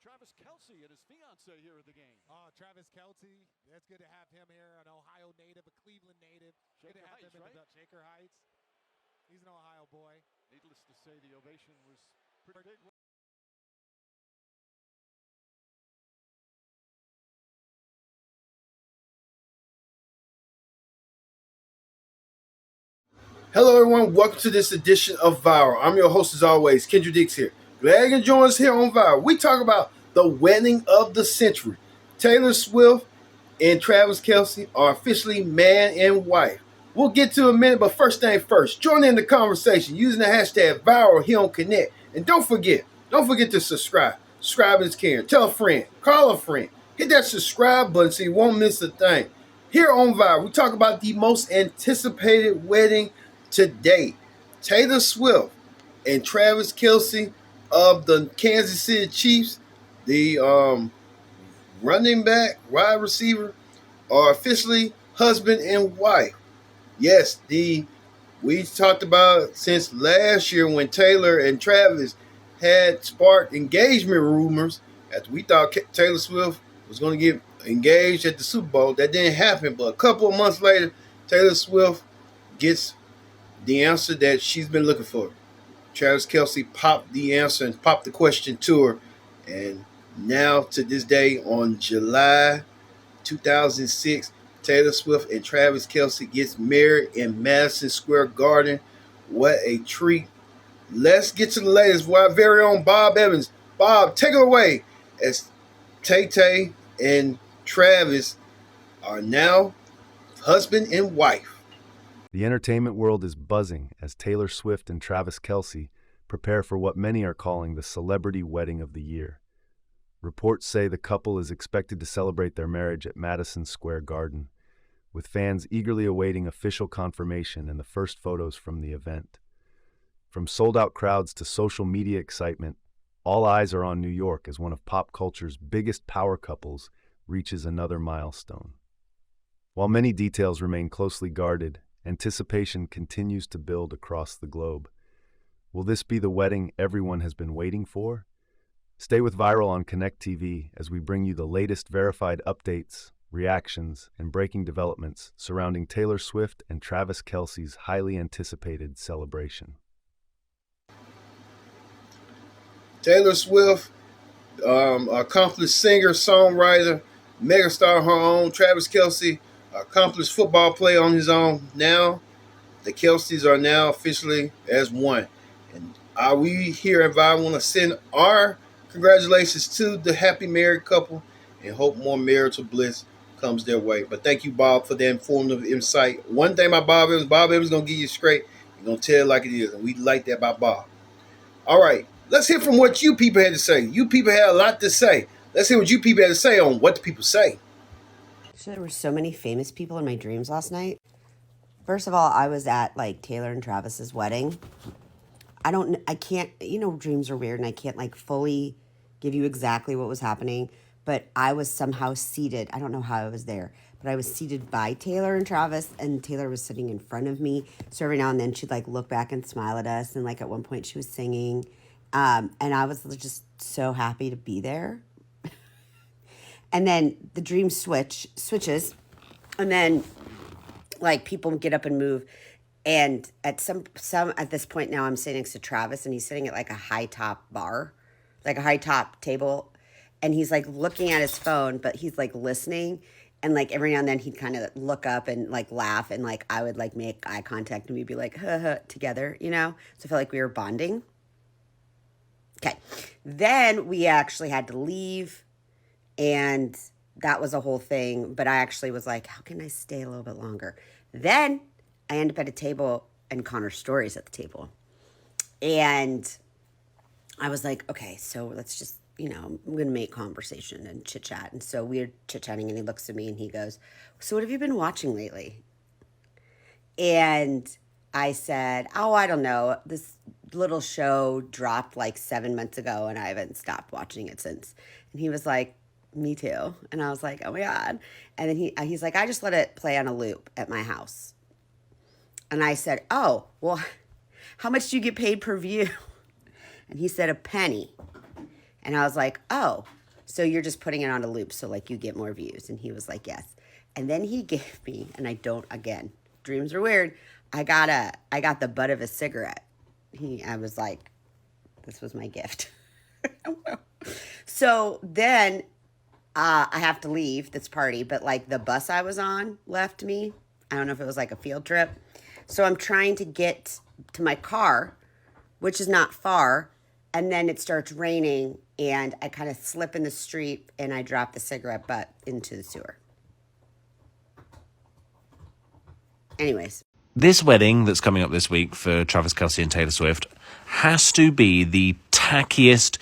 Travis Kelce and his fiance here at the game. Travis Kelce, that's good to have him here, an Ohio native, a Cleveland native. Good to have him in the Shaker Heights. He's an Ohio boy. Needless to say, the ovation was pretty big. Hello, everyone. Welcome to this edition of Viral. I'm your host, as always, Kendra Dix here. Glad you can join us here on Viral. We talk about the wedding of the century. Taylor Swift and Travis Kelce are officially man and wife. We'll get to it in a minute, but first thing first, join in the conversation using the hashtag Viral here on Connect. And don't forget to subscribe. Subscribe is caring. Tell a friend. Call a friend. Hit that subscribe button so you won't miss a thing. Here on Viral, we talk about the most anticipated wedding to date. Taylor Swift and Travis Kelce of the Kansas City Chiefs, the running back, wide receiver, are officially husband and wife. Yes, we talked about since last year when Taylor and Travis had sparked engagement rumors after we thought Taylor Swift was going to get engaged at the Super Bowl. That didn't happen, but a couple of months later, Taylor Swift gets the answer that she's been looking for. Travis Kelce popped the answer and popped the question to her. And now, to this day, on July 2006, Taylor Swift and Travis Kelce gets married in Madison Square Garden. What a treat. Let's get to the latest with our very own Bob Evans. Bob, take it away as Tay-Tay and Travis are now husband and wife. The entertainment world is buzzing as Taylor Swift and Travis Kelce prepare for what many are calling the celebrity wedding of the year. Reports say the couple is expected to celebrate their marriage at Madison Square Garden, with fans eagerly awaiting official confirmation and the first photos from the event. From sold-out crowds to social media excitement, all eyes are on New York as one of pop culture's biggest power couples reaches another milestone. While many details remain closely guarded, anticipation continues to build across the globe. Will this be the wedding everyone has been waiting for? Stay with Viral on Connect TV as we bring you the latest verified updates, reactions, and breaking developments surrounding Taylor Swift and Travis Kelce's highly anticipated celebration. Taylor Swift, accomplished singer, songwriter, megastar of her own. Travis Kelce, accomplished football player on his own. Now, the Kelces are now officially as one. And we here at Vi want to send our congratulations to the happy married couple and hope more marital bliss comes their way. But thank you, Bob, for the informative insight. One thing about Bob Evans is going to give you straight. He's going to tell it like it is. And we like that about Bob. All right, let's hear from what you people had to say. You people had a lot to say. Let's hear what you people had to say on What the People Say. So there were so many famous people in my dreams last night. First of all, I was at like Taylor and Travis's wedding. I can't, dreams are weird and I can't like fully give you exactly what was happening, but I was somehow seated. I don't know how I was there, but I was seated by Taylor and Travis, and Taylor was sitting in front of me. So every now and then she'd like look back and smile at us. And like at one point she was singing. And I was just so happy to be there. And then the dream switches, and then like people get up and move. And at some at this point now, I'm sitting next to Travis, and he's sitting at like a high top bar, like a high top table, and he's like looking at his phone, but he's like listening. And like every now and then he'd kind of look up and like laugh, and like I would like make eye contact, and we'd be like together, So I felt like we were bonding. Okay, then we actually had to leave, and that was a whole thing. But I actually was like, how can I stay a little bit longer? Then I end up at a table, and Connor Story's at the table. And I was like, okay, so let's just, I'm going to make conversation and chit chat. And so we're chit chatting, and he looks at me and he goes, so what have you been watching lately? And I said, oh, I don't know. This little show dropped like 7 months ago, and I haven't stopped watching it since. And he was like, me too. And I was like, oh my God. And then he's like, I just let it play on a loop at my house. And I said, oh, well, how much do you get paid per view? And he said, a penny. And I was like, oh, so you're just putting it on a loop so like you get more views. And he was like, yes. And then he gave me, and again, dreams are weird. I got the butt of a cigarette. I was like, this was my gift. So then I have to leave this party, but like the bus I was on left me. I don't know if it was like a field trip. So I'm trying to get to my car, which is not far. And then it starts raining and I kind of slip in the street and I drop the cigarette butt into the sewer. Anyways. This wedding that's coming up this week for Travis Kelce and Taylor Swift has to be the tackiest,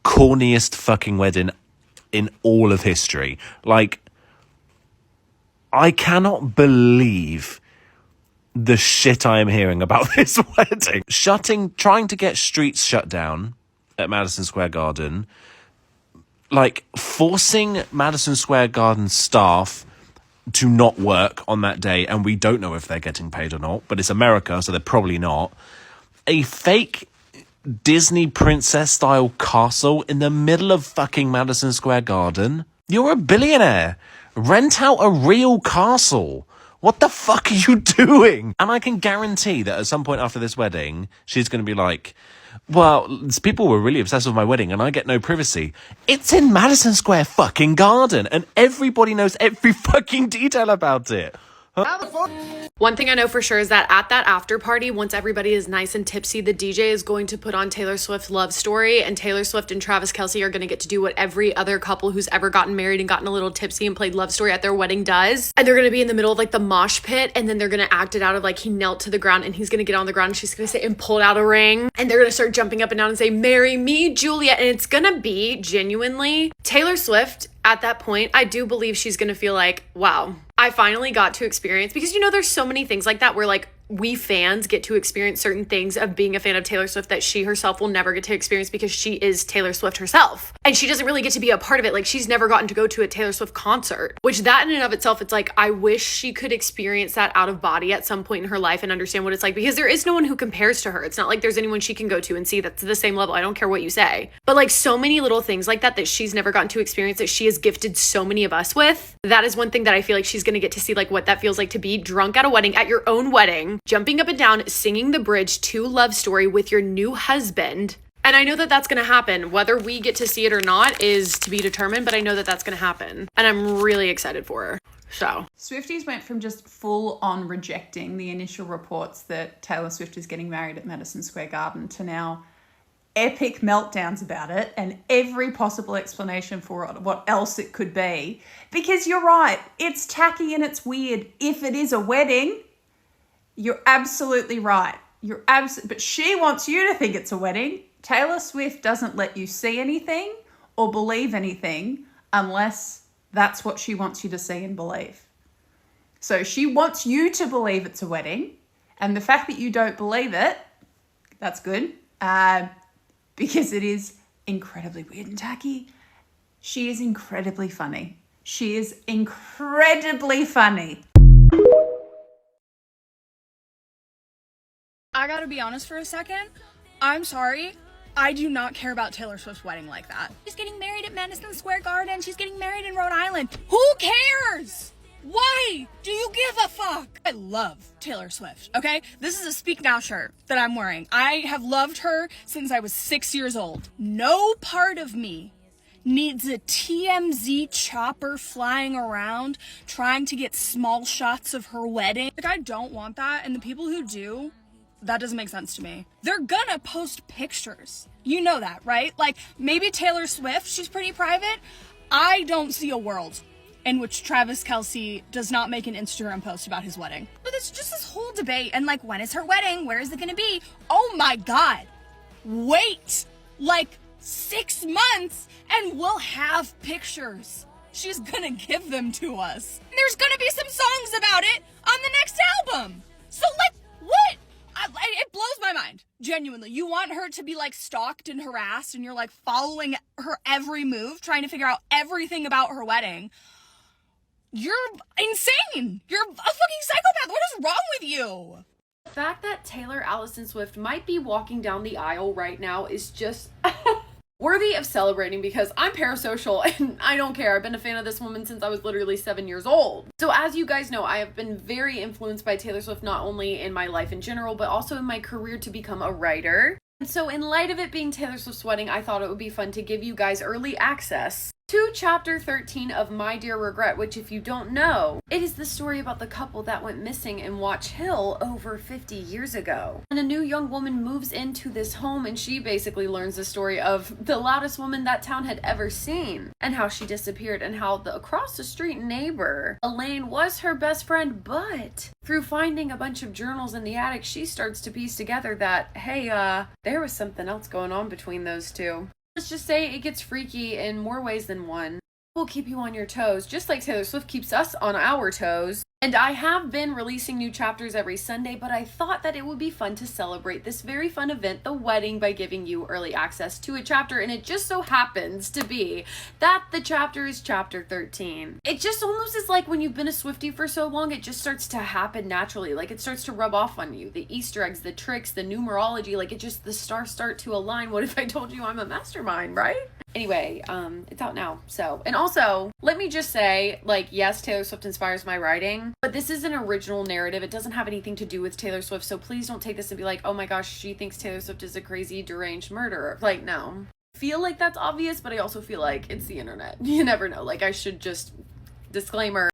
corniest fucking wedding in all of history. Like, I cannot believe the shit I am hearing about this wedding. Trying to get streets shut down at Madison Square Garden, like forcing Madison Square Garden staff to not work on that day, and we don't know if they're getting paid or not, but it's America, so they're probably not. A fake Disney princess-style castle in the middle of fucking Madison Square Garden. You're a billionaire. Rent out a real castle. What the fuck are you doing? And I can guarantee that at some point after this wedding, she's going to be like, well, people were really obsessed with my wedding and I get no privacy. It's in Madison Square fucking Garden and everybody knows every fucking detail about it. One thing I know for sure is that at that after party, once everybody is nice and tipsy, the DJ is going to put on Taylor Swift's Love Story, and Taylor Swift and Travis Kelce are going to get to do what every other couple who's ever gotten married and gotten a little tipsy and played Love Story at their wedding does. And they're going to be in the middle of like the mosh pit, and then they're going to act it out of like he knelt to the ground and he's going to get on the ground and she's going to say and pulled out a ring, and they're going to start jumping up and down and say, "Marry me, Juliet." And it's going to be genuinely Taylor Swift. At that point, I do believe she's going to feel like, wow, I finally got to experience, because, you know, there's so many things like that where like we fans get to experience certain things of being a fan of Taylor Swift that she herself will never get to experience because she is Taylor Swift herself. And she doesn't really get to be a part of it. Like, she's never gotten to go to a Taylor Swift concert, which that in and of itself, it's like, I wish she could experience that out of body at some point in her life and understand what it's like, because there is no one who compares to her. It's not like there's anyone she can go to and see that's the same level. I don't care what you say. But like so many little things like that she's never gotten to experience, that she has gifted so many of us with. That is one thing that I feel like she's going to get to see, like what that feels like to be drunk at a wedding, at your own wedding, jumping up and down, singing the bridge to Love Story with your new husband. And I know that that's going to happen. Whether we get to see it or not is to be determined, but I know that that's going to happen. And I'm really excited for her. So Swifties went from just full on rejecting the initial reports that Taylor Swift is getting married at Madison Square Garden to now epic meltdowns about it and every possible explanation for what else it could be. Because you're right, it's tacky and it's weird. If it is a wedding, you're absolutely right. But she wants you to think it's a wedding. Taylor Swift doesn't let you see anything or believe anything unless that's what she wants you to see and believe. So she wants you to believe it's a wedding, and the fact that you don't believe it, that's good, because it is incredibly weird and tacky. She is incredibly funny. She is incredibly funny. I gotta be honest for a second. I'm sorry. I do not care about Taylor Swift's wedding like that. She's getting married at Madison Square Garden. She's getting married in Rhode Island. Who cares? Why do you give a fuck? I love Taylor Swift, okay? This is a Speak Now shirt that I'm wearing. I have loved her since I was 6 years old. No part of me needs a TMZ chopper flying around trying to get small shots of her wedding. Like, I don't want that, and the people who do, that doesn't make sense to me. They're gonna post pictures. You know that, right? Like, maybe Taylor Swift, she's pretty private. I don't see a world in which Travis Kelce does not make an Instagram post about his wedding. But it's just this whole debate, and like, when is her wedding? Where is it gonna be? Oh my God. Wait like 6 months and we'll have pictures. She's gonna give them to us. And there's gonna be some songs about it on the next album. So like, what? It blows my mind. Genuinely. You want her to be like stalked and harassed and you're like following her every move, trying to figure out everything about her wedding. You're insane. You're a fucking psychopath. What is wrong with you? the fact that Taylor Allison Swift might be walking down the aisle right now is just Worthy of celebrating because I'm parasocial and I don't care. I've been a fan of this woman since I was literally 7 years old. So as you guys know, I have been very influenced by Taylor Swift, not only in my life in general, but also in my career to become a writer. And so in light of it being Taylor Swift's wedding, I thought it would be fun to give you guys early access to chapter 13 of My Dear Regret, which if you don't know, it is the story about the couple that went missing in Watch Hill over 50 years ago. And a new young woman moves into this home and she basically learns the story of the loudest woman that town had ever seen and how she disappeared and how the across the street neighbor, Elaine, was her best friend, but through finding a bunch of journals in the attic, she starts to piece together that, hey, there was something else going on between those two. Let's just say it gets freaky in more ways than one. Will keep you on your toes, just like Taylor Swift keeps us on our toes. And I have been releasing new chapters every Sunday, but I thought that it would be fun to celebrate this very fun event, the wedding, by giving you early access to a chapter. And it just so happens to be that the chapter is chapter 13. It just almost is like when you've been a Swiftie for so long, it just starts to happen naturally. Like it starts to rub off on you. The Easter eggs, the tricks, the numerology, like it just, the stars start to align. What if I told you I'm a mastermind, right? Anyway, it's out now. So, and also, let me just say, like, yes, Taylor Swift inspires my writing, but this is an original narrative. It doesn't have anything to do with Taylor Swift, so please don't take this and be like, oh my gosh, she thinks Taylor Swift is a crazy, deranged murderer. Like, no. Feel like that's obvious, but I also feel like it's the internet. You never know. Like, I should just, disclaimer,